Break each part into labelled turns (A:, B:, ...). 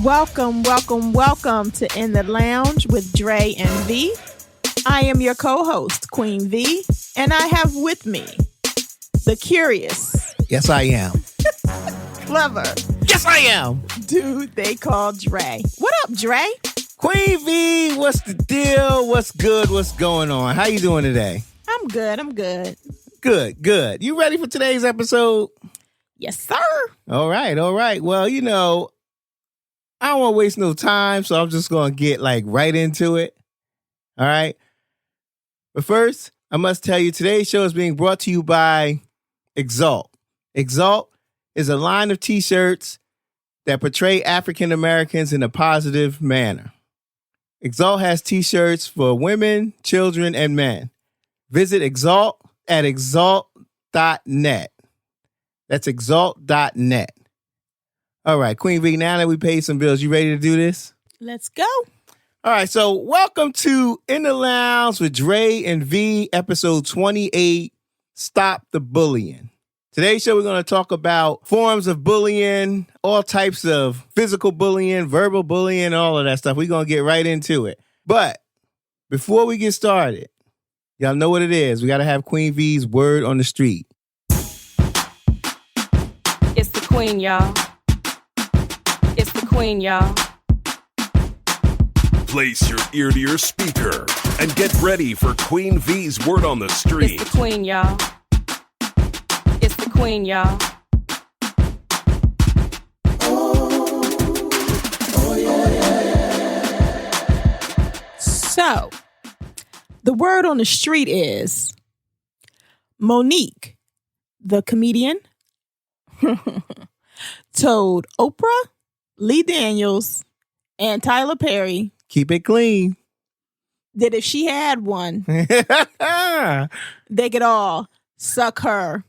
A: Welcome to In the Lounge with Dre and V. I am your co-host, Queen V, and I have with me the curious.
B: Yes, I am.
A: Clever.
B: Yes, I am.
A: Dude they call Dre. What up, Dre?
B: Queen V, what's the deal? What's good? What's going on? How you doing today?
A: I'm good.
B: Good. You ready for today's episode?
A: Yes, sir.
B: All right. Well, I don't want to waste no time, so I'm just going to get right into it. All right. But first, I must tell you, today's show is being brought to you by Exalt. Exalt is a line of t-shirts that portray African Americans in a positive manner. Exalt has t-shirts for women, children, and men. Visit Exalt at exalt.net. That's exalt.net. All right, Queen V, now that we paid some bills, you ready to do this?
A: Let's go.
B: All right, so welcome to In the Lounge with Dre and V, episode 28, Stop the Bullying. Today's show, we're going to talk about forms of bullying, all types of physical bullying, verbal bullying, all of that stuff. We're going to get right into it. But before we get started, y'all know what it is. We got to have Queen V's word on the street.
C: It's the queen, y'all. It's the queen, y'all.
D: Place your ear to your speaker and get ready for Queen V's word on the street.
C: It's the queen, y'all. It's the queen, y'all.
A: So, the word on the street is Monique, the comedian, told Oprah, Lee Daniels, and Tyler Perry
B: Keep it clean.
A: that if she had one, they could all suck her.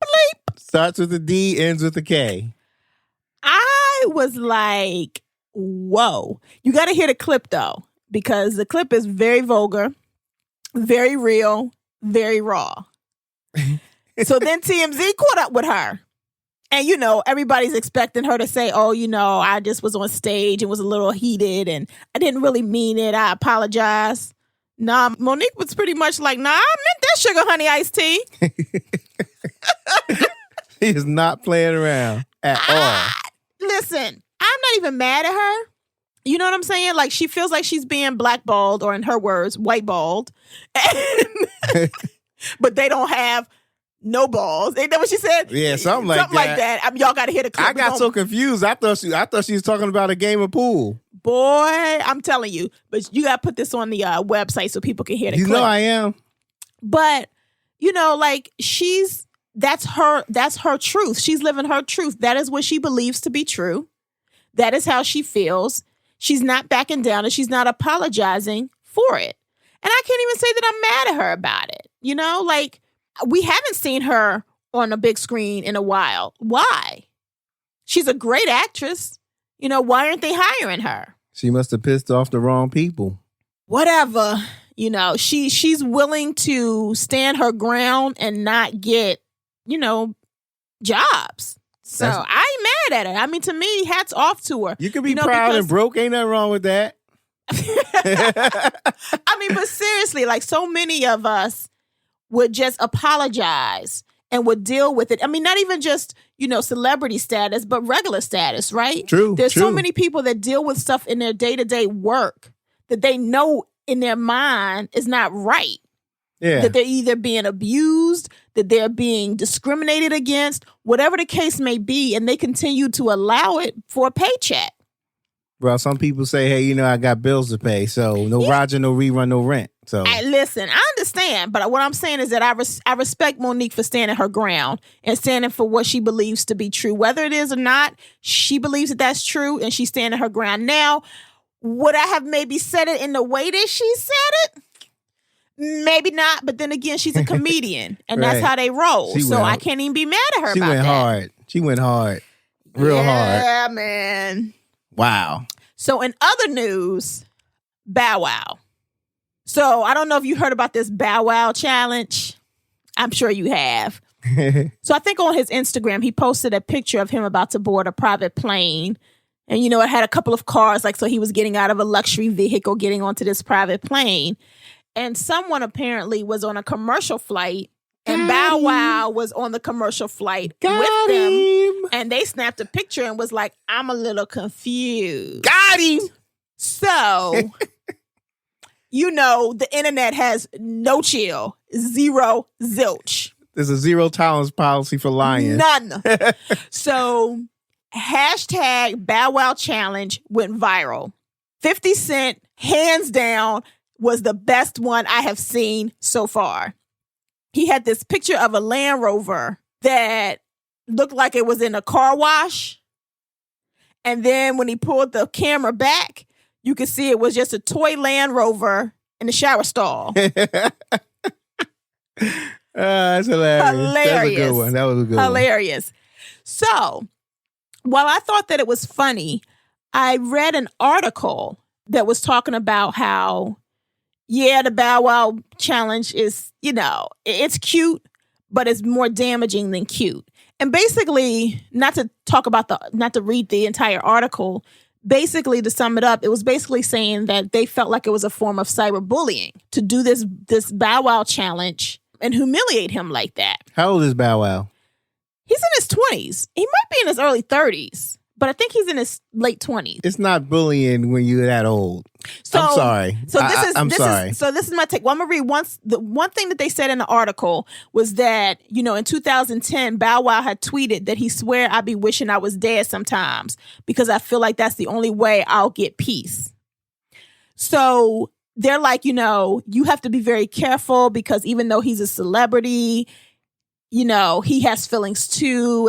A: Bleep.
B: Starts with a D, ends with a K.
A: I was like, whoa. You got to hear the clip, though, because the clip is very vulgar, very real, very raw. So then TMZ caught up with her. And, everybody's expecting her to say, I just was on stage and was a little heated and I didn't really mean it. I apologize. Nah, Monique was pretty much like, nah, I meant that sugar honey iced tea.
B: He is not playing around at all.
A: Listen, I'm not even mad at her. You know what I'm saying? Like, she feels like she's being blackballed, or in her words, whiteballed. But they don't have no balls. Ain't that what she said?
B: Yeah, something like that.
A: I mean, y'all got to hear the clip.
B: I got so confused. I thought she was talking about a game of pool.
A: Boy, I'm telling you. But you got to put this on the website so people can hear the clip.
B: You know I am.
A: But, that's her truth. She's living her truth. That is what she believes to be true. That is how she feels. She's not backing down and she's not apologizing for it. And I can't even say that I'm mad at her about it. We haven't seen her on a big screen in a while. Why? She's a great actress. Why aren't they hiring her?
B: She must have pissed off the wrong people.
A: Whatever. She's willing to stand her ground and not get, jobs. So I ain't mad at her. I mean, to me, hats off to her.
B: You can be proud and broke. Ain't nothing wrong with that.
A: I mean, but seriously, so many of us would just apologize and would deal with it. I mean, not even just, celebrity status, but regular status, right?
B: True.
A: There's so many people that deal with stuff in their day-to-day work that they know in their mind is not right.
B: Yeah.
A: That they're either being abused, that they're being discriminated against, whatever the case may be, and they continue to allow it for a paycheck.
B: Bro, some people say, hey, I got bills to pay, so no Roger, no rerun, no rent. So
A: listen, I understand, but what I'm saying is that I respect Monique for standing her ground and standing for what she believes to be true. Whether it is or not, she believes that that's true, and she's standing her ground. Now, would I have maybe said it in the way that she said it? Maybe not, but then again, she's a comedian, and
B: Right.
A: That's how they roll. I can't even be mad at her about that.
B: She went hard. Real hard.
A: Yeah, man.
B: Wow. So
A: in other news, Bow Wow. So I don't know if you heard about this Bow Wow challenge. I'm sure you have. So I think on his Instagram, he posted a picture of him about to board a private plane. And, it had a couple of cars, like, so he was getting out of a luxury vehicle, getting onto this private plane. And someone apparently was on a commercial flight, and Bow Wow was on the commercial flight with them. And they snapped a picture and was like, I'm a little confused.
B: Got him.
A: So, the internet has no chill, zero zilch.
B: There's a zero tolerance policy for lying.
A: None. So, hashtag Bow Wow challenge went viral. 50 Cent, hands down, was the best one I have seen so far. He had this picture of a Land Rover that looked like it was in a car wash. And then when he pulled the camera back, you could see it was just a toy Land Rover in the shower stall.
B: That's hilarious. That's a good one. That was a good one.
A: Hilarious. So, while I thought that it was funny, I read an article that was talking about how, the Bow Wow challenge is, it's cute, but it's more damaging than cute. And basically, not to read the entire article, basically to sum it up, it was basically saying that they felt like it was a form of cyberbullying to do this Bow Wow challenge and humiliate him like that.
B: How old is Bow Wow?
A: He's in his 20s. He might be in his early 30s, but I think he's in his late 20s.
B: It's not bullying when you're that old. So, I'm sorry.
A: So
B: I'm sorry.
A: This is my take. Well, I'm going to read the one thing that they said in the article was that, in 2010, Bow Wow had tweeted that he swear I be wishing I was dead sometimes because I feel like that's the only way I'll get peace. So they're like, you have to be very careful because even though he's a celebrity, he has feelings too.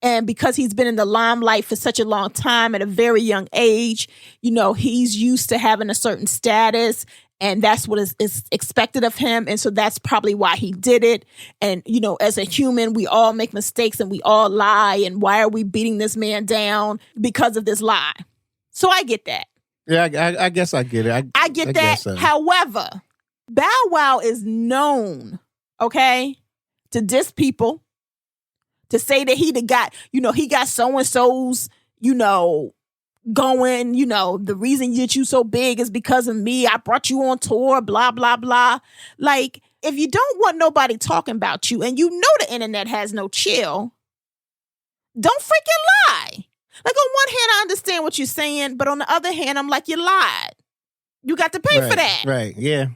A: And because he's been in the limelight for such a long time at a very young age, he's used to having a certain status and that's what is expected of him. And so that's probably why he did it. And, as a human, we all make mistakes and we all lie. And why are we beating this man down because of this lie? So I get that.
B: Yeah, I guess I get it.
A: I get that. So. However, Bow Wow is known, to diss people, to say that he got so-and-so's, going, the reason that you so big is because of me. I brought you on tour, blah, blah, blah. Like, if you don't want nobody talking about you and the internet has no chill, don't freaking lie. Like, on one hand, I understand what you're saying, but on the other hand, I'm like, you lied. You got to pay for that.
B: Right. Yeah.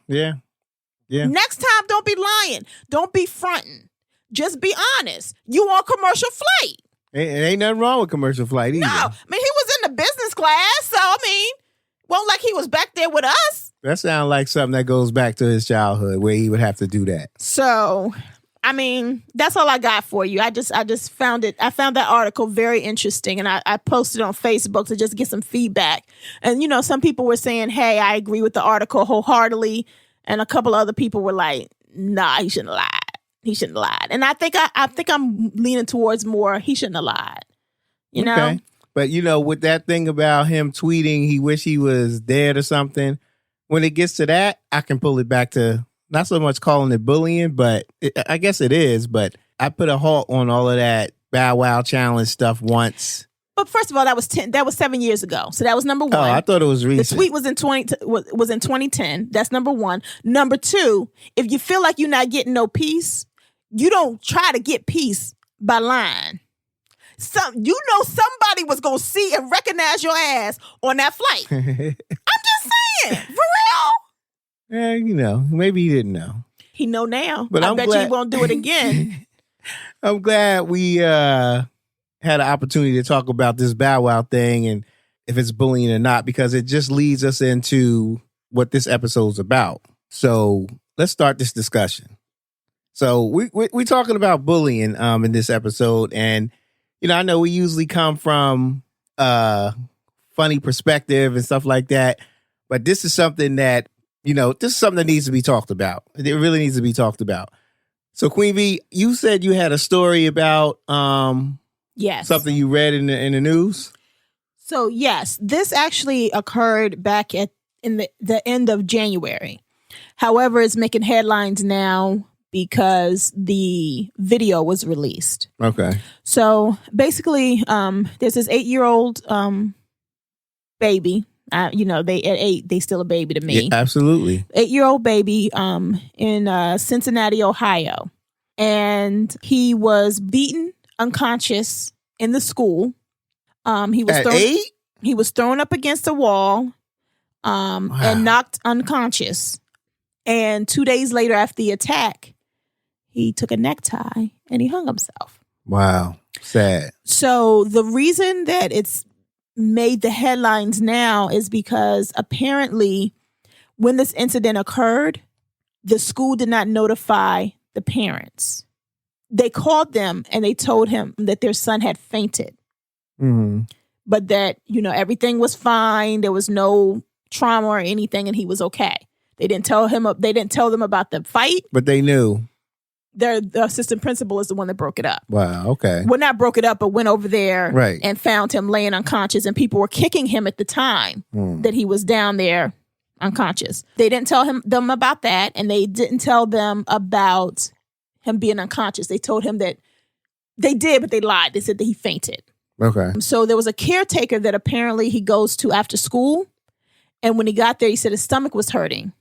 A: Next time, don't be lying. Don't be fronting. Just be honest. You on commercial flight.
B: Ain't nothing wrong with commercial flight either.
A: No. I mean, he was in the business class, so, wasn't like he was back there with us.
B: That sounds like something that goes back to his childhood where he would have to do that.
A: So, that's all I got for you. I just found that article very interesting, and I posted on Facebook to just get some feedback. And, some people were saying, hey, I agree with the article wholeheartedly. And a couple other people were like, nah, he shouldn't have lied. He shouldn't have lied. And I think I'm leaning towards more he shouldn't have lied. Okay.
B: But, with that thing about him tweeting he wish he was dead or something, when it gets to that, I can pull it back to not so much calling it bullying, but I guess it is. But I put a halt on all of that Bow Wow challenge stuff once.
A: But first of all, that was 7 years ago. So that was number one.
B: Oh, I thought it was recent.
A: The tweet was in 2010. That's number one. Number two, if you feel like you're not getting no peace, you don't try to get peace by lying. Somebody was gonna see and recognize your ass on that flight. I'm just saying, for real.
B: Yeah, maybe he didn't know.
A: He know now. But I bet you he won't do it again.
B: I'm glad we had an opportunity to talk about this Bow Wow thing and if it's bullying or not, because it just leads us into what this episode's about. So let's start this discussion. So we're talking about bullying in this episode, and I know we usually come from funny perspective and stuff like that, but this is something that needs to be talked about. It really needs to be talked about. So Queen V, you said you had a story about
A: yes,
B: something you read in the news.
A: So yes, this actually occurred back in the end of January. However, it's making headlines now because the video was released.
B: Okay.
A: So basically, there's this 8-year-old baby. They at 8, they still a baby to me.
B: Yeah, absolutely.
A: 8-year-old baby in Cincinnati, Ohio. And he was beaten unconscious in the school. He was
B: At
A: thrown,
B: 8?
A: He was thrown up against a wall and knocked unconscious. And 2 days later after the attack, he took a necktie and he hung himself.
B: Wow. Sad.
A: So the reason that it's made the headlines now is because apparently when this incident occurred, the school did not notify the parents. They called them and they told him that their son had fainted.
B: Mm-hmm.
A: But that, everything was fine. There was no trauma or anything and he was okay. They didn't tell them about the fight.
B: But they knew.
A: The assistant principal is the one that broke it up.
B: Wow, okay.
A: Well, not broke it up, but went over there
B: Right.
A: and found him laying unconscious. And people were kicking him at the time that he was down there unconscious. They didn't tell them about that. And they didn't tell them about him being unconscious. They told him that they did, but they lied. They said that he fainted.
B: Okay.
A: So there was a caretaker that apparently he goes to after school. And when he got there, he said his stomach was hurting.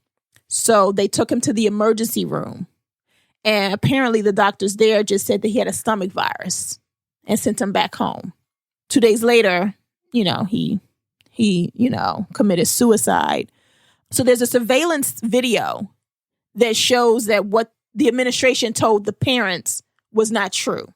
A: So they took him to the emergency room. And apparently the doctors there just said that he had a stomach virus and sent him back home. 2 days later, he committed suicide. So there's a surveillance video that shows that what the administration told the parents was not true.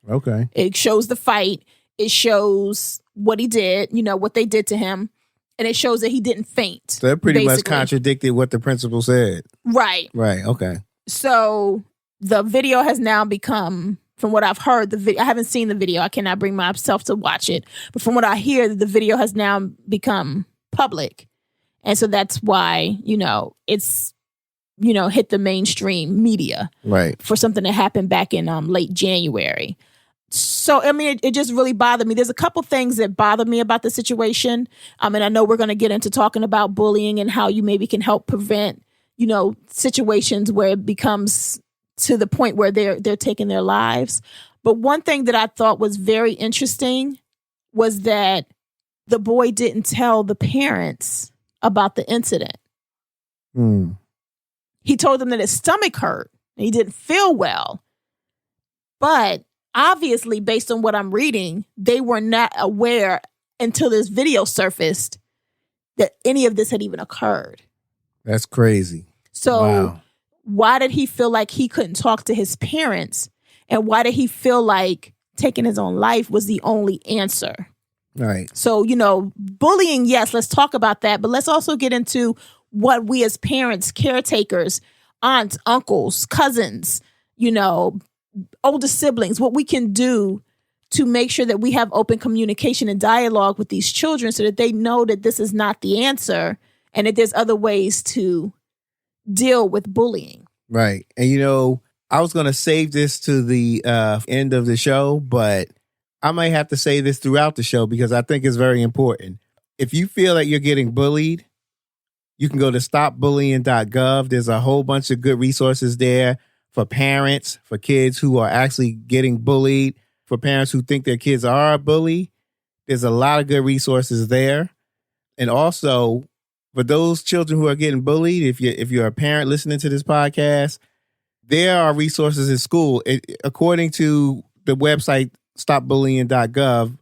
B: Okay.
A: It shows the fight. It shows what he did, what they did to him. And it shows that he didn't faint.
B: So that pretty much
A: basically.
B: contradicted what the principal said.
A: Right.
B: Right, okay.
A: So the video has now become, from what I've heard, I haven't seen the video. I cannot bring myself to watch it. But from what I hear, the video has now become public. And so that's why, it's, hit the mainstream media.
B: Right.
A: For something that happened back in late January. So, it just really bothered me. There's a couple things that bother me about the situation. And I know we're going to get into talking about bullying and how you maybe can help prevent, situations where it becomes to the point where they're taking their lives. But one thing that I thought was very interesting was that the boy didn't tell the parents about the incident. He told them that his stomach hurt. And he didn't feel well. But obviously, based on what I'm reading, they were not aware until this video surfaced that any of this had even occurred.
B: That's crazy.
A: So why did he feel like he couldn't talk to his parents? And why did he feel like taking his own life was the only answer?
B: Right.
A: So, bullying, yes, let's talk about that. But let's also get into what we as parents, caretakers, aunts, uncles, cousins, older siblings, what we can do to make sure that we have open communication and dialogue with these children so that they know that this is not the answer and that there's other ways to deal with bullying.
B: Right. And I was going to save this to the end of the show, but I might have to say this throughout the show because I think it's very important. If you feel that you're getting bullied, you can go to stopbullying.gov. There's a whole bunch of good resources there for parents, for kids who are actually getting bullied, for parents who think their kids are a bully. There's a lot of good resources there. And also, for those children who are getting bullied, if you're a parent listening to this podcast, there are resources in school. According to the website stopbullying.gov,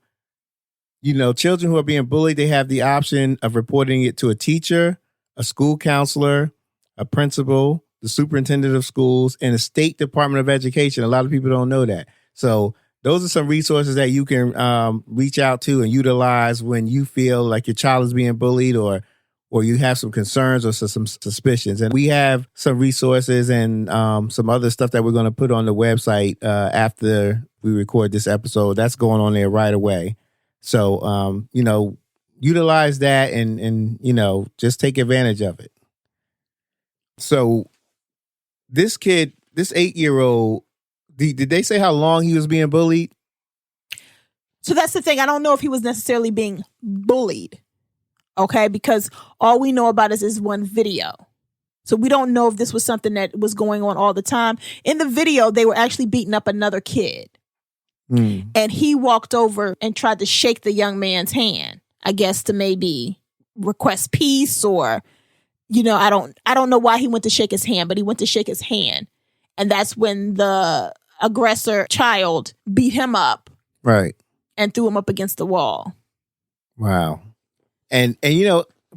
B: children who are being bullied, they have the option of reporting it to a teacher, a school counselor, a principal, the superintendent of schools, and the State Department of Education. A lot of people don't know that. So those are some resources that you can reach out to and utilize when you feel like your child is being bullied or you have some concerns or some suspicions. And we have some resources and some other stuff that we're going to put on the website after we record this episode. That's going on there right away. So, utilize that and just take advantage of it. So this kid, this 8-year-old, did they say how long he was being bullied?
A: So that's the thing. I don't know if he was necessarily being bullied. Okay, because all we know about is this one video. So we don't know if this was something that was going on all the time. In the video, they were actually beating up another kid. And he walked over and tried to shake the young man's hand, I guess to maybe request peace or, I don't know why he went to shake his hand, but he went to shake his hand. And that's when the aggressor child beat him up.
B: Right.
A: And threw him up against the wall.
B: Wow. And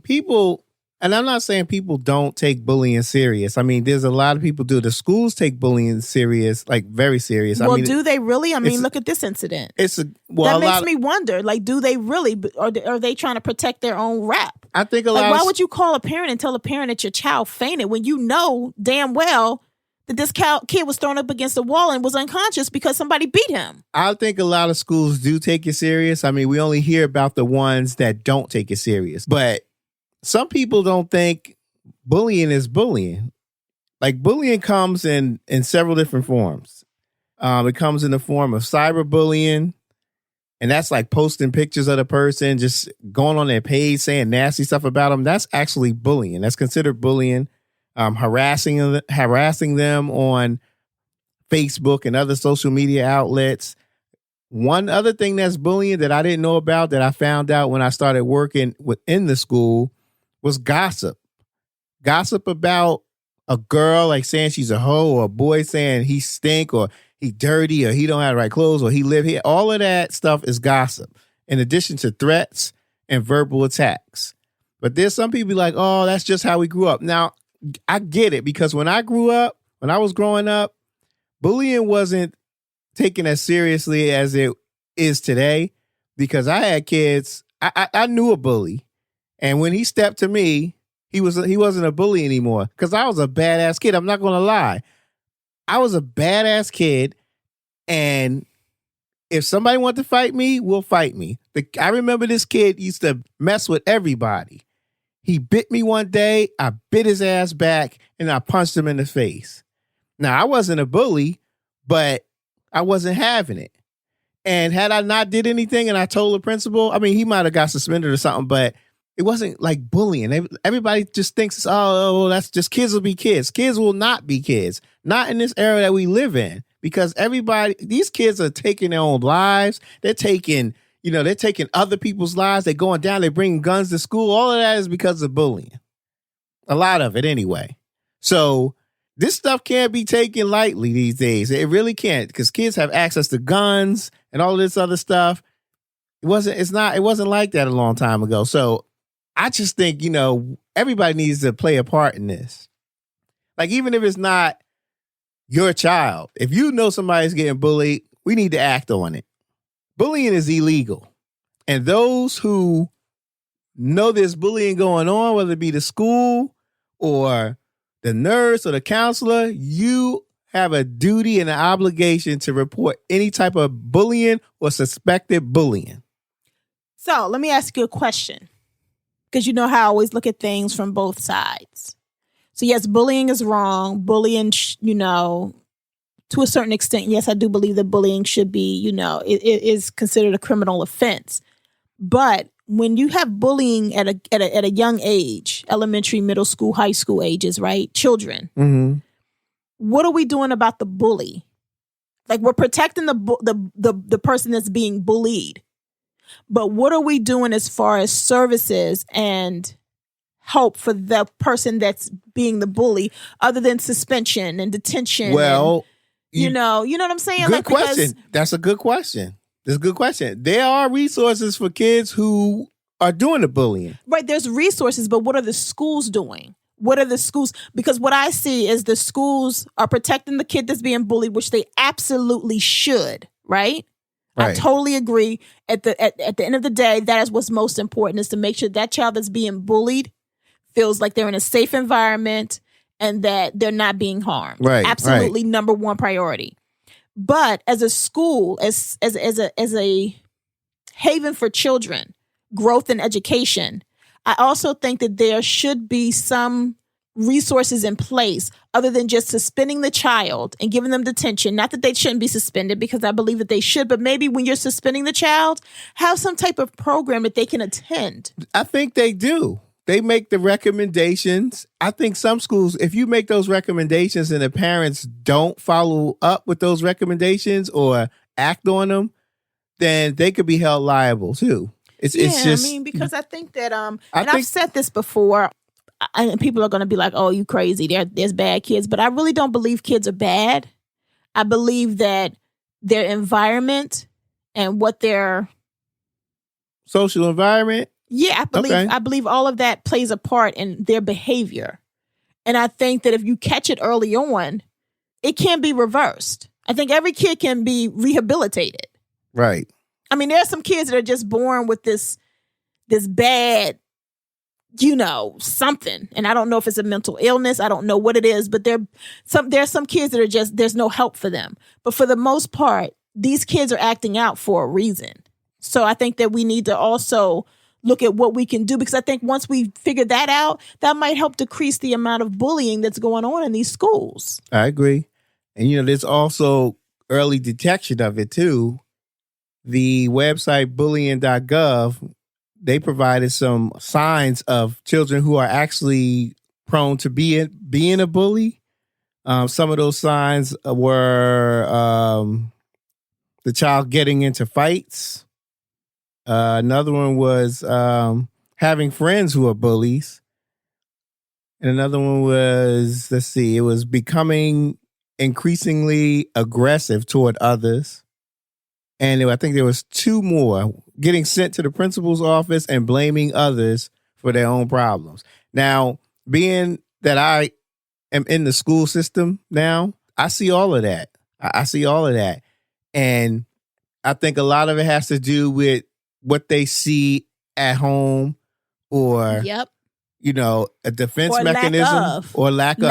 B: people, and I'm not saying people don't take bullying serious. I mean, there's a lot of people do. The schools take bullying serious, like very serious.
A: Well, do they really? I mean, look at this incident. That makes me wonder, like, do they really, or are they trying to protect their own rep?
B: I think
A: why would you call a parent and tell a parent that your child fainted when you know damn well that this kid was thrown up against the wall and was unconscious because somebody beat him?
B: I think a lot of schools do take it serious. I mean, we only hear about the ones that don't take it serious. But some people don't think bullying is bullying. Like, bullying comes in several different forms. It comes in the form of cyberbullying. And that's like posting pictures of the person, just going on their page, saying nasty stuff about them. That's actually bullying. That's considered bullying. Harassing them on Facebook and other social media outlets. One other thing that's bullying that I didn't know about that I found out when I started working within the school was gossip. Gossip about a girl, like saying she's a hoe, or a boy saying he stink, or he dirty, or he don't have the right clothes, or he live here. All of that stuff is gossip, in addition to threats and verbal attacks. But there's some people like, oh, that's just how we grew up. Now, I get it, because when I was growing up, bullying wasn't taken as seriously as it is today, because I had kids. I knew a bully, and when he stepped to me, he wasn't a bully anymore, because I was a badass kid. I'm not going to lie. I was a badass kid, and if somebody wanted to fight me, will fight me. I remember this kid used to mess with everybody. He bit me one day, I bit his ass back, and I punched him in the face. Now, I wasn't a bully, but I wasn't having it. And had I not did anything and I told the principal, I mean, he might have got suspended or something, but it wasn't like bullying. Everybody just thinks, oh, that's just kids will be kids. Kids will not be kids. Not in this era that we live in, because these kids are taking their own lives. They're taking other people's lives. They're going down. They're bringing guns to school. All of that is because of bullying. A lot of it anyway. So this stuff can't be taken lightly these days. It really can't, because kids have access to guns and all of this other stuff. It wasn't like that a long time ago. So I just think, everybody needs to play a part in this. Like, even if it's not your child, if you know somebody's getting bullied, we need to act on it. Bullying is illegal. And those who know there's bullying going on, whether it be the school or the nurse or the counselor, you have a duty and an obligation to report any type of bullying or suspected bullying.
A: So let me ask you a question, because you know how I always look at things from both sides. So yes, bullying is wrong. Bullying, to a certain extent, yes, I do believe that bullying should be, it is considered a criminal offense. But when you have bullying at a young age, elementary, middle school, high school ages, right? Children, what are we doing about the bully? Like, we're protecting the person that's being bullied. But what are we doing as far as services and help for the person that's being the bully, other than suspension and detention?
B: Well,
A: you know what I'm saying?
B: Good question. That's a good question. That's a good question. There are resources for kids who are doing the bullying.
A: Right. There's resources, but what are the schools doing? What are the schools? Because what I see is the schools are protecting the kid that's being bullied, which they absolutely should. Right. I totally agree. At the end of the day, that is what's most important, is to make sure that child that's being bullied feels like they're in a safe environment and that they're not being harmed.
B: Right.
A: Absolutely, number one priority. But as a school, as a haven for children, growth and education, I also think that there should be some resources in place other than just suspending the child and giving them detention. Not that they shouldn't be suspended, because I believe that they should, but maybe when you're suspending the child, have some type of program that they can attend.
B: I think they do. they make the recommendations. I think some schools, if you make those recommendations and the parents don't follow up with those recommendations or act on them, then they could be held liable too. It's just,
A: I mean, because I think that I've said this before, and people are going to be like, "Oh, you crazy? There's bad kids," but I really don't believe kids are bad. I believe that their environment and what their
B: social environment.
A: Yeah, I believe all of that plays a part in their behavior. And I think that if you catch it early on, it can be reversed. I think every kid can be rehabilitated.
B: Right.
A: I mean, there are some kids that are just born with this bad, something. And I don't know if it's a mental illness. I don't know what it is, but there are some kids that are just, there's no help for them. But for the most part, these kids are acting out for a reason. So I think that we need to also look at what we can do, because I think once we figure that out, that might help decrease the amount of bullying that's going on in these schools.
B: I agree. And, there's also early detection of it too. The website bullying.gov, they provided some signs of children who are actually prone to being a bully. Some of those signs were the child getting into fights. Another one was having friends who are bullies. And another one was, it was becoming increasingly aggressive toward others. And I think there was two more, getting sent to the principal's office and blaming others for their own problems. Now, being that I am in the school system now, I see all of that. I see all of that. And I think a lot of it has to do with what they see at home, or a defense mechanism, or lack of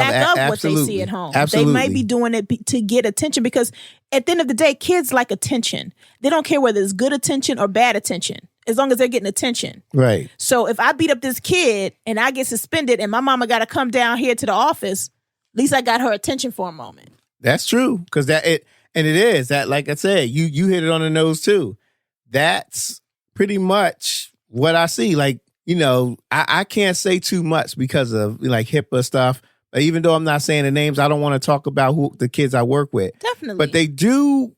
A: what they see at home. Absolutely. They might be doing it to get attention, because at the end of the day, kids like attention. They don't care whether it's good attention or bad attention, as long as they're getting attention.
B: Right.
A: So if I beat up this kid and I get suspended and my mama got to come down here to the office, at least I got her attention for a moment.
B: That's true, because it is that, like I said, you hit it on the nose too. That's pretty much what I see. Like, I can't say too much because of like HIPAA stuff. Even though I'm not saying the names, I don't want to talk about who the kids I work with.
A: Definitely.
B: But they do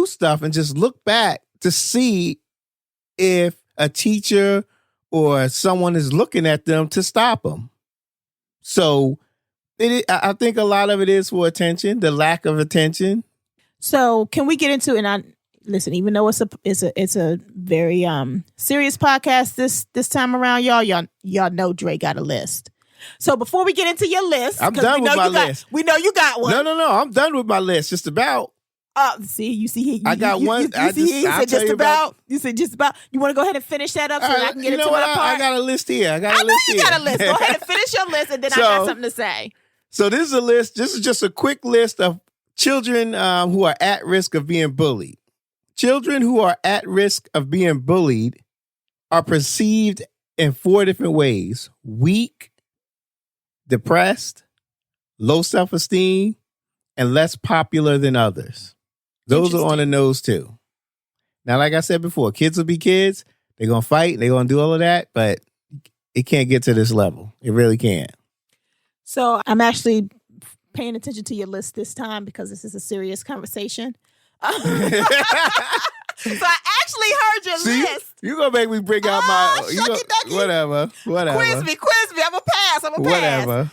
B: stuff and just look back to see if a teacher or someone is looking at them to stop them. So I think a lot of it is for attention, the lack of attention. So
A: can we get into, listen, even though it's a very serious podcast this time around, y'all know Dre got a list. So before we get into your list,
B: I'm done with my list.
A: We know you got one.
B: No, I'm done with my list. Just about.
A: I got one. You said just about. You want to go ahead and finish that up so that I can get into my part?
B: I got a list here. I
A: know you got a list. Go ahead and finish your list, and then I got something to say.
B: So this is a list. This is just a quick list of children who are at risk of being bullied. Children who are at risk of being bullied are perceived in 4 different ways: weak, depressed, low self-esteem, and less popular than others. Those are on the nose too. Now, like I said before, kids will be kids. They're going to fight. They're going to do all of that, but it can't get to this level. It really can't.
A: So I'm actually paying attention to your list this time because this is a serious conversation. So I actually heard your list.
B: You're going to make me bring out whatever.
A: Quiz me. I'm going to pass. Whatever.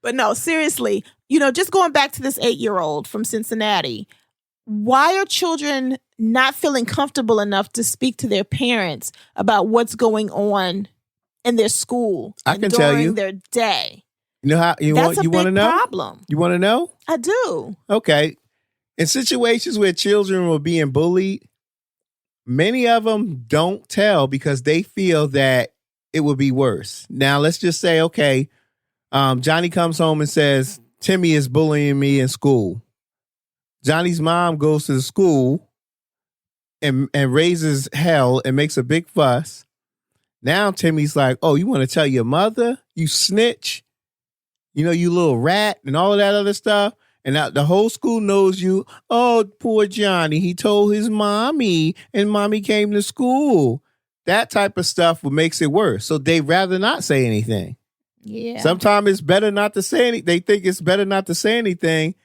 A: But no, seriously, just going back to this 8-year-old from Cincinnati, why are children not feeling comfortable enough to speak to their parents about what's going on in their school during their day?
B: You know how you want to know?
A: That's a big problem.
B: You want to know?
A: I do.
B: Okay. In situations where children were being bullied, many of them don't tell because they feel that it would be worse. Now, let's just say, okay, Johnny comes home and says, Timmy is bullying me in school. Johnny's mom goes to the school and raises hell and makes a big fuss. Now Timmy's like, oh, you want to tell your mother? You snitch? You little rat and all of that other stuff. And now the whole school knows you. Oh, poor Johnny. He told his mommy and mommy came to school. that type of stuff makes it worse. So they rather not say anything.
A: Yeah.
B: Sometimes it's better not to say anything. They think it's better not to say anything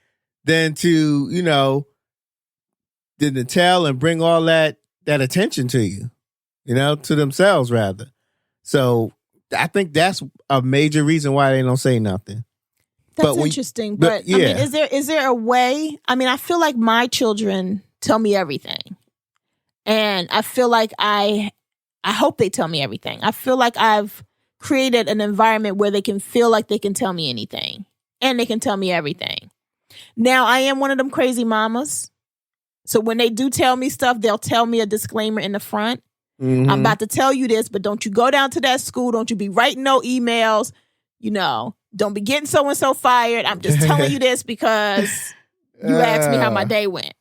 B: than to, than to tell and bring all that attention to you, to themselves rather. So I think that's a major reason why they don't say nothing.
A: That's interesting. But
B: yeah.
A: I mean, is there a way? I mean, I feel like my children tell me everything. And I feel like I hope they tell me everything. I feel like I've created an environment where they can feel like they can tell me anything and they can tell me everything. Now, I am one of them crazy mamas. So when they do tell me stuff, they'll tell me a disclaimer in the front.
B: Mm-hmm.
A: I'm about to tell you this, but don't you go down to that school. Don't you be writing no emails. Don't be getting so-and-so fired. I'm just telling you this because you asked me how my day went.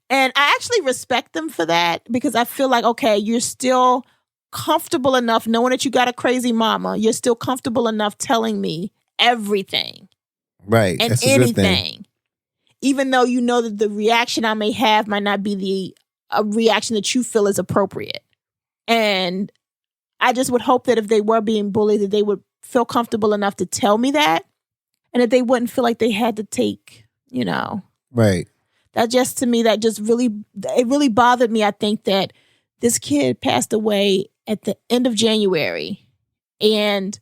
A: And I actually respect them for that because I feel like, okay, you're still comfortable enough knowing that you got a crazy mama. You're still comfortable enough telling me everything.
B: Right.
A: And
B: that's a good thing.
A: anything. Even though you know that the reaction I may have might not be a reaction that you feel is appropriate. And I just would hope that if they were being bullied, that they would feel comfortable enough to tell me that. And that they wouldn't feel like they had to take,
B: Right.
A: That just, to me, it really bothered me. I think that this kid passed away at the end of January. And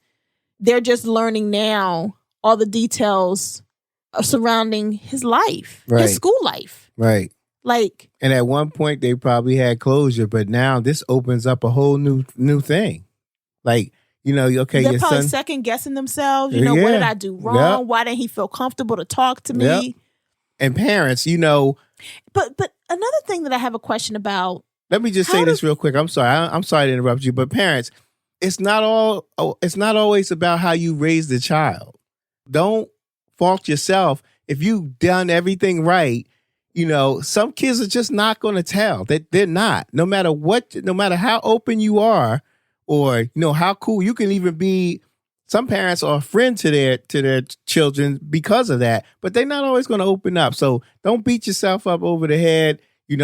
A: they're just learning now all the details surrounding his life, his school life.
B: Right.
A: Like,
B: and at one point they probably had closure, but now this opens up a whole new thing. Like, okay,
A: they're
B: your
A: probably
B: son
A: second guessing themselves. What did I do wrong?
B: Yep.
A: Why didn't he feel comfortable to talk to me?
B: Yep. And parents,
A: But another thing that I have a question about.
B: Let me just say this real quick. I'm sorry. I'm sorry to interrupt you, but parents, it's not always about how you raise the child. Don't fault yourself if you've done everything right. Some kids are just not going to tell. They're not. No matter how open you are, or how cool you can even be. Some parents are a friend to their children because of that, but they're not always going to open up. So don't beat yourself up over the head.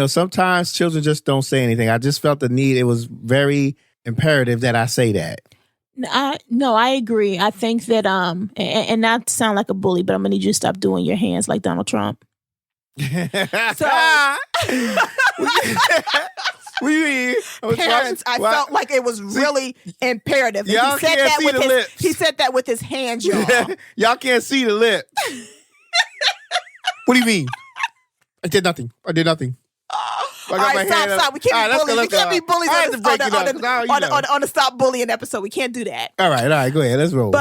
B: Sometimes children just don't say anything. I just felt the need. It was very imperative that I say that.
A: No, I agree. I think that and not to sound like a bully, but I'm gonna need you to stop doing your hands like Donald Trump. So. Parents, I felt like it was really imperative.
B: Y'all can't see the lips.
A: He said that with his hands, y'all.
B: Y'all can't see the lip. What do you mean? I did nothing.
A: All right, stop. We can't be bullies on the Stop Bullying episode. We can't do that.
B: All right, go ahead. Let's roll.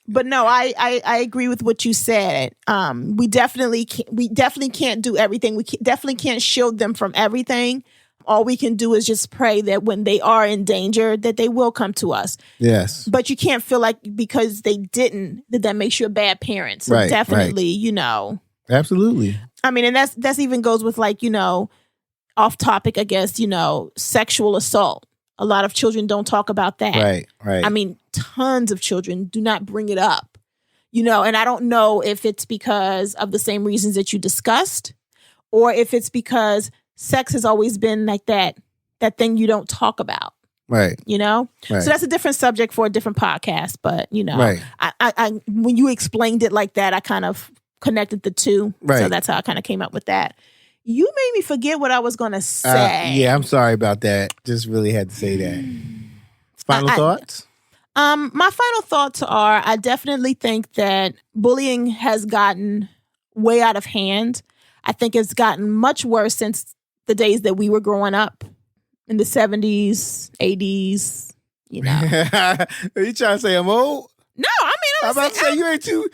A: But no, I agree with what you said. We definitely can't do everything. We definitely can't shield them from everything. All we can do is just pray that when they are in danger, that they will come to us.
B: Yes.
A: But you can't feel like because they didn't, that makes you a bad parent. So
B: right,
A: definitely,
B: Absolutely.
A: I mean, and that's even goes with like, off topic, I guess, sexual assault. A lot of children don't talk about that.
B: Right.
A: I mean, tons of children do not bring it up, and I don't know if it's because of the same reasons that you discussed or if it's because sex has always been like that thing you don't talk about.
B: Right.
A: Right. So that's a different subject for a different podcast. But,
B: right.
A: I when you explained it like that, I kind of connected the two.
B: Right.
A: So that's how I kind of came up with that. You made me forget what I was going to say.
B: Yeah, I'm sorry about that. Just really had to say that. Final thoughts?
A: My final thoughts are, I definitely think that bullying has gotten way out of hand. I think it's gotten much worse since the days that we were growing up in the 70s, 80s,
B: Are you trying to say I'm old?
A: No, I mean,
B: I'm about to say you ain't too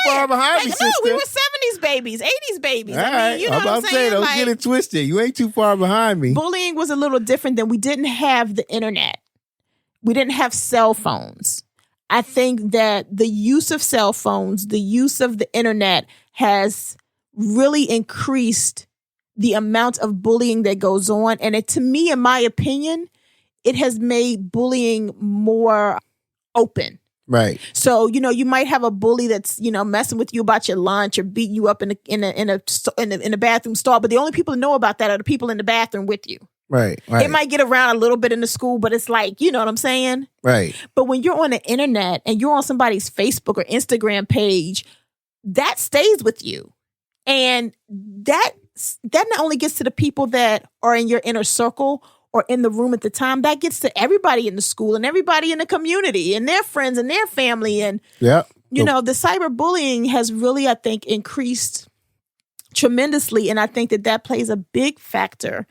B: far behind me, sister.
A: No, we were 70s babies, 80s babies.
B: All right.
A: You know
B: I'm
A: what I'm
B: about to say, don't get it twisted. You ain't too far behind me.
A: Bullying was a little different than we didn't have the internet. We didn't have cell phones. I think that the use of cell phones, the use of the internet has really increased the amount of bullying that goes on. And to me, in my opinion, it has made bullying more open.
B: Right.
A: So, you might have a bully that's, messing with you about your lunch or beating you up in a bathroom stall, but the only people who know about that are the people in the bathroom with you.
B: Right.
A: It might get around a little bit in the school, but it's like, you know what I'm saying?
B: Right.
A: But when you're on the internet and you're on somebody's Facebook or Instagram page, that stays with you. And that not only gets to the people that are in your inner circle or in the room at the time, that gets to everybody in the school and everybody in the community and their friends and their family. And, you know, the cyberbullying has really, I think, increased tremendously. And I think that plays a big factor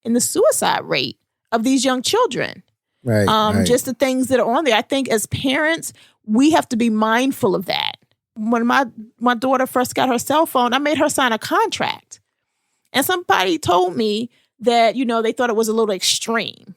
A: in the suicide rate of these young children.
B: Right.
A: Just the things that are on there. I think as parents, we have to be mindful of that. When my daughter first got her cell phone, I made her sign a contract. And somebody told me that, you know, they thought it was a little extreme,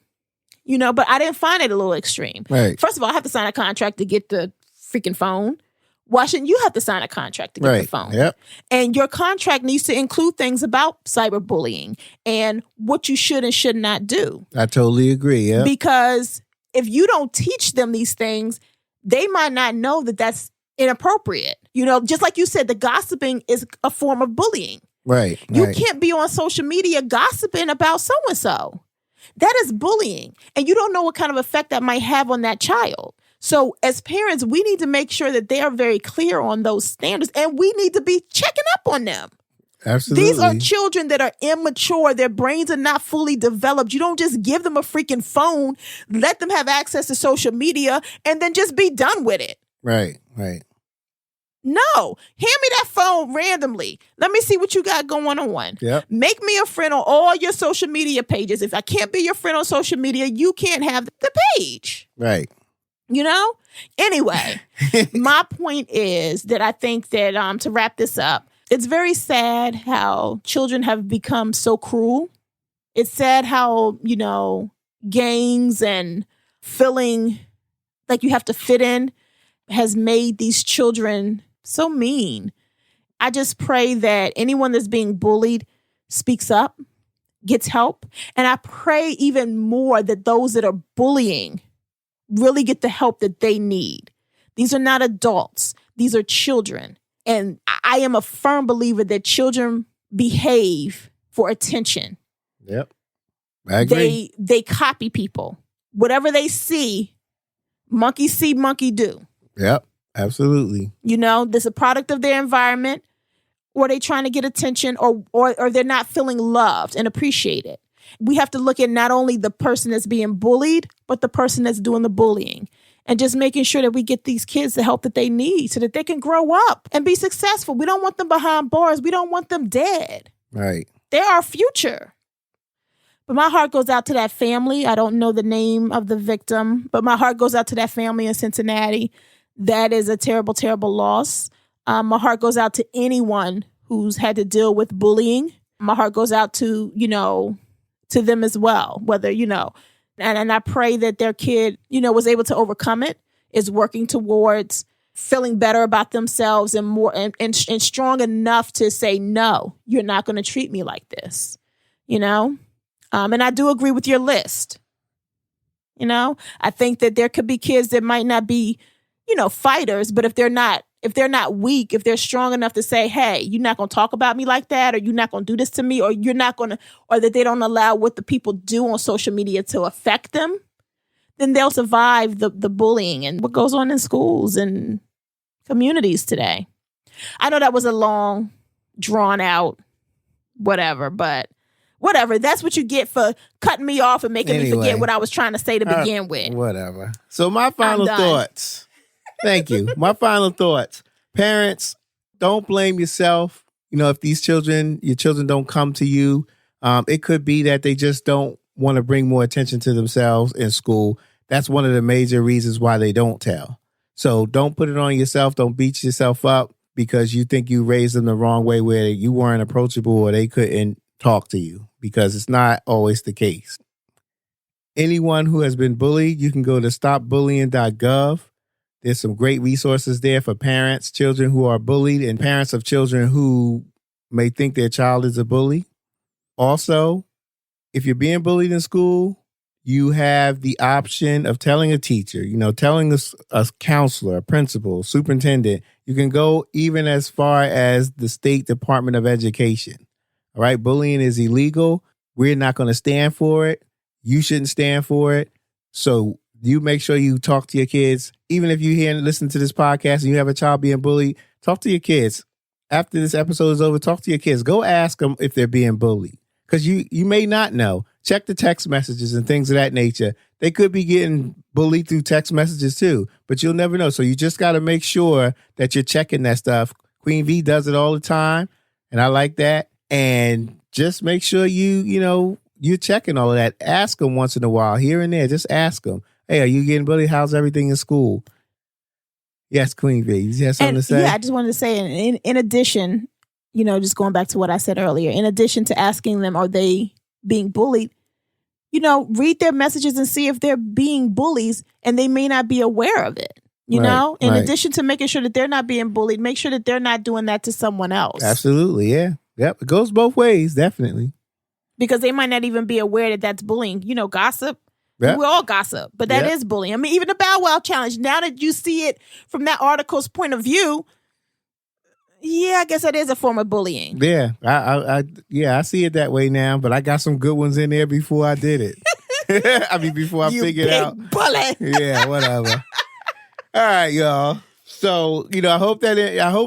A: you know, but I didn't find it a little extreme.
B: Right.
A: First of all, I have to sign a contract to get the freaking phone. Why shouldn't you have to sign a contract to get the phone?
B: Yep.
A: And your contract needs to include things about cyberbullying and what you should and should not do.
B: I totally agree. Yeah.
A: Because if you don't teach them these things, they might not know that that's inappropriate. You know, just like you said, the gossiping is a form of bullying.
B: Right.
A: You can't be on social media gossiping about so-and-so. That is bullying. And you don't know what kind of effect that might have on that child. So as parents, we need to make sure that they are very clear on those standards, and we need to be checking up on them.
B: Absolutely.
A: These are children that are immature. Their brains are not fully developed. You don't just give them a freaking phone, let them have access to social media, and then just be done with it.
B: Right.
A: No, hand me that phone randomly. Let me see what you got going on.
B: Yep.
A: Make me a friend on all your social media pages. If I can't be your friend on social media, you can't have the page.
B: Right.
A: You know? Anyway, my point is that I think that to wrap this up, it's very sad how children have become so cruel. It's sad how, you know, gangs and feeling like you have to fit in has made these children so mean. I just pray that anyone that's being bullied speaks up, gets help. And I pray even more that those that are bullying really get the help that they need. These are not adults. These are children. And I am a firm believer that children behave for attention.
B: Yep. I agree.
A: They copy people. Whatever they see, monkey see, monkey do.
B: Yep. Absolutely.
A: You know, there's a product of their environment, or they trying to get attention, or they're not feeling loved and appreciated. We have to look at not only the person that's being bullied, but the person that's doing the bullying. And just making sure that we get these kids the help that they need so that they can grow up and be successful. We don't want them behind bars. We don't want them dead.
B: Right.
A: They're our future. But my heart goes out to that family. I don't know the name of the victim, but my heart goes out to that family in Cincinnati. That is a terrible, terrible loss. My heart goes out to anyone who's had to deal with bullying. My heart goes out to, you know, to them as well, whether, you know, and I pray that their kid, you know, was able to overcome it, is working towards feeling better about themselves and more and strong enough to say, no, you're not going to treat me like this, you know? And I do agree with your list. You know, I think that there could be kids that might not be, you know, fighters, but if they're not weak, if they're strong enough to say, hey, you're not going to talk about me like that, or you're not going to do this to me, or you're not going to, or that they don't allow what the people do on social media to affect them, then they'll survive the bullying and what goes on in schools and communities today. I know that was a long, drawn out, whatever, but whatever. That's what you get for cutting me off and making me forget what I was trying to say to begin with.
B: Whatever. So my final thoughts. Thank you. My final thoughts. Parents, don't blame yourself. You know, if your children don't come to you, it could be that they just don't want to bring more attention to themselves in school. That's one of the major reasons why they don't tell. So don't put it on yourself. Don't beat yourself up because you think you raised them the wrong way, where you weren't approachable or they couldn't talk to you, because it's not always the case. Anyone who has been bullied, you can go to stopbullying.gov. There's some great resources there for parents, children who are bullied, and parents of children who may think their child is a bully. Also, if you're being bullied in school, you have the option of telling a teacher, you know, telling a counselor, a principal, superintendent. You can go even as far as the State Department of Education. All right. Bullying is illegal. we're not going to stand for it. You shouldn't stand for it. So you make sure you talk to your kids. Even if you hear and listen to this podcast and you have a child being bullied, talk to your kids. After this episode is over, talk to your kids. Go ask them if they're being bullied. Because you may not know. Check the text messages and things of that nature. They could be getting bullied through text messages too, but you'll never know. So you just got to make sure that you're checking that stuff. Queen V does it all the time, and I like that. And just make sure you're checking all of that. Ask them once in a while, here and there. Just ask them, hey, are you getting bullied? How's everything in school? Yes, Queen V. You have something to say?
A: Yeah, I just wanted to say, in addition, just going back to what I said earlier, in addition to asking them, are they being bullied? Read their messages and see if they're being bullies, and they may not be aware of it. In addition to making sure that they're not being bullied, make sure that they're not doing that to someone else.
B: Absolutely, yeah. Yep, it goes both ways, definitely.
A: Because they might not even be aware that that's bullying. Gossip.
B: Yep.
A: We all gossip, but that is bullying. I mean, even the Bow Wow challenge, now that you see it from that article's point of view, yeah, I guess that is a form of bullying.
B: Yeah, I see it that way now, but I got some good ones in there before I did it. I mean, before I figured out.
A: Bully.
B: Yeah, whatever. All right, y'all. So, I hope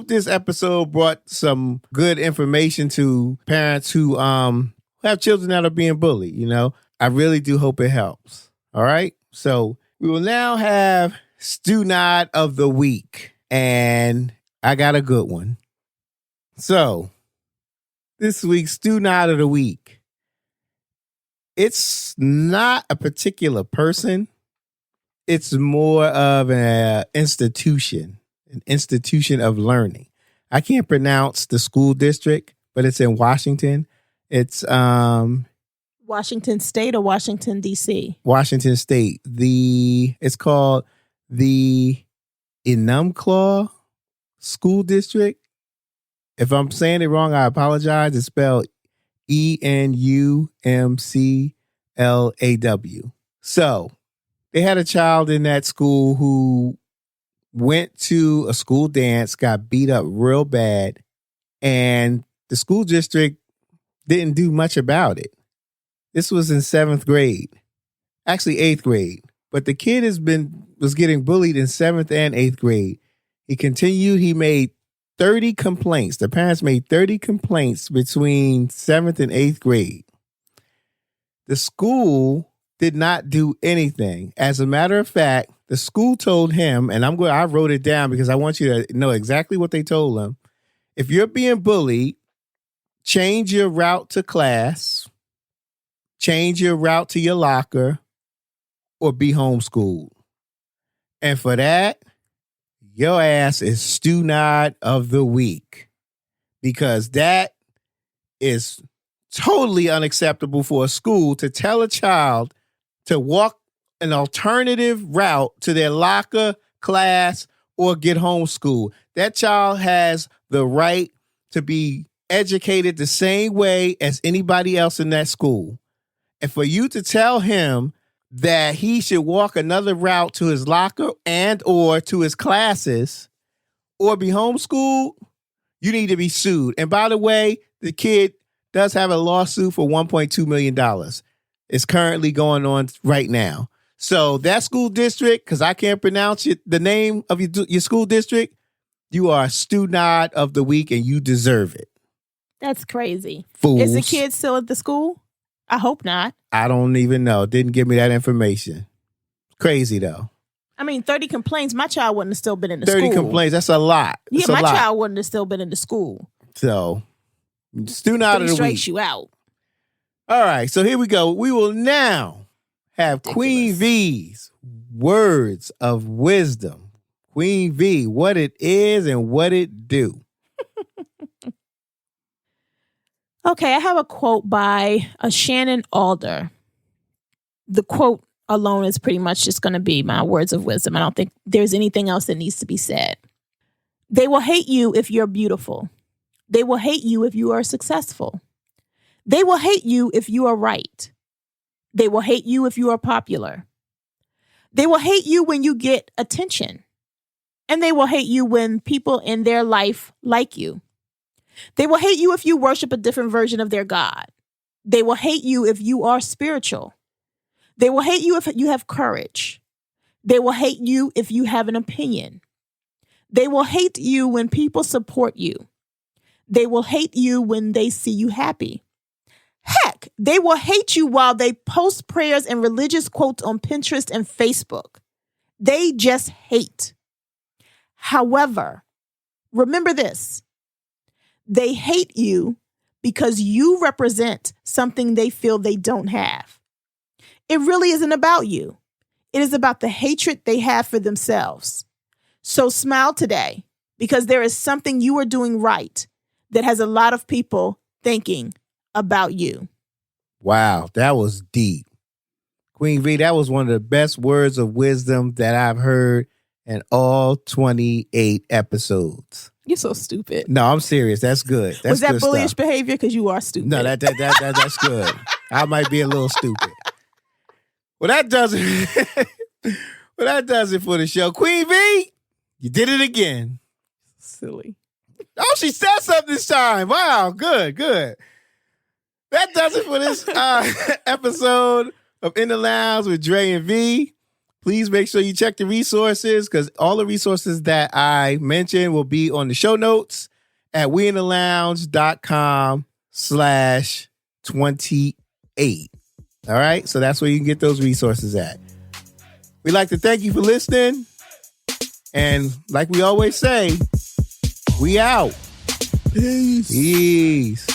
B: this episode brought some good information to parents who have children that are being bullied. I really do hope it helps. All right. So we will now have Stu Nod of the Week, and I got a good one. So this week's Stu Nod of the Week, it's not a particular person. It's more of an institution of learning. I can't pronounce the school district, but it's in Washington. It's
A: Washington State or Washington, D.C.?
B: Washington State. It's called the Enumclaw School District. If I'm saying it wrong, I apologize. It's spelled ENUMCLAW. So they had a child in that school who went to a school dance, got beat up real bad, and the school district didn't do much about it. This was in 7th grade, actually 8th grade, but the kid was getting bullied in 7th and 8th grade. He continued. He made 30 complaints. The parents made 30 complaints between 7th and 8th grade. The school did not do anything. As a matter of fact, the school told him, and I wrote it down because I want you to know exactly what they told him. If you're being bullied, change your route to class, change your route to your locker, or be homeschooled. And for that, your ass is Stu Nod of the Week, because that is totally unacceptable for a school to tell a child to walk an alternative route to their locker, class, or get homeschooled. That child has the right to be educated the same way as anybody else in that school. And for you to tell him that he should walk another route to his locker and or to his classes or be homeschooled, you need to be sued. And by the way, the kid does have a lawsuit for $1.2 million. It's currently going on right now. So that school district, because I can't pronounce it, the name of your school district, you are Stu Nod of the Week and you deserve it.
A: That's crazy.
B: Fools.
A: Is the kid still at the school? I hope not.
B: I don't even know. Didn't give me that information. Crazy though.
A: I mean, 30 complaints. My child wouldn't have still been in the school.
B: 30 complaints. That's a lot.
A: Yeah, my child wouldn't have still been in the school.
B: So, Stu Nod of the Week.
A: Straight you out.
B: All right. So here we go. We will now have
A: Ridiculous.
B: Queen V's words of wisdom. Queen V, what it is and what it do.
A: Okay, I have a quote by Shannon Alder. The quote alone is pretty much just going to be my words of wisdom. I don't think there's anything else that needs to be said. They will hate you if you're beautiful. They will hate you if you are successful. They will hate you if you are right. They will hate you if you are popular. They will hate you when you get attention. And they will hate you when people in their life like you. They will hate you if you worship a different version of their God. They will hate you if you are spiritual. They will hate you if you have courage. They will hate you if you have an opinion. They will hate you when people support you. They will hate you when they see you happy. Heck, they will hate you while they post prayers and religious quotes on Pinterest and Facebook. They just hate. However, remember this. They hate you because you represent something they feel they don't have. It really isn't about you. It is about the hatred they have for themselves. So smile today because there is something you are doing right that has a lot of people thinking about you.
B: Wow, that was deep. Queen V, that was one of the best words of wisdom that I've heard in all 28 episodes.
A: You're so stupid.
B: No, I'm serious. That's good. That's
A: was that
B: good
A: bullyish
B: stuff.
A: behavior? Because you are stupid.
B: No, that's good. I might be a little stupid. Well, that does it. Well, that does it for the show. Queen V, you did it again.
A: Silly.
B: Oh, she said something this time. Wow, good. That does it for this episode of In the Lounge with Dre and V. Please make sure you check the resources because all the resources that I mentioned will be on the show notes at weinthelounge.com/28. All right, so that's where you can get those resources at. We'd like to thank you for listening. And like we always say, we out. Peace.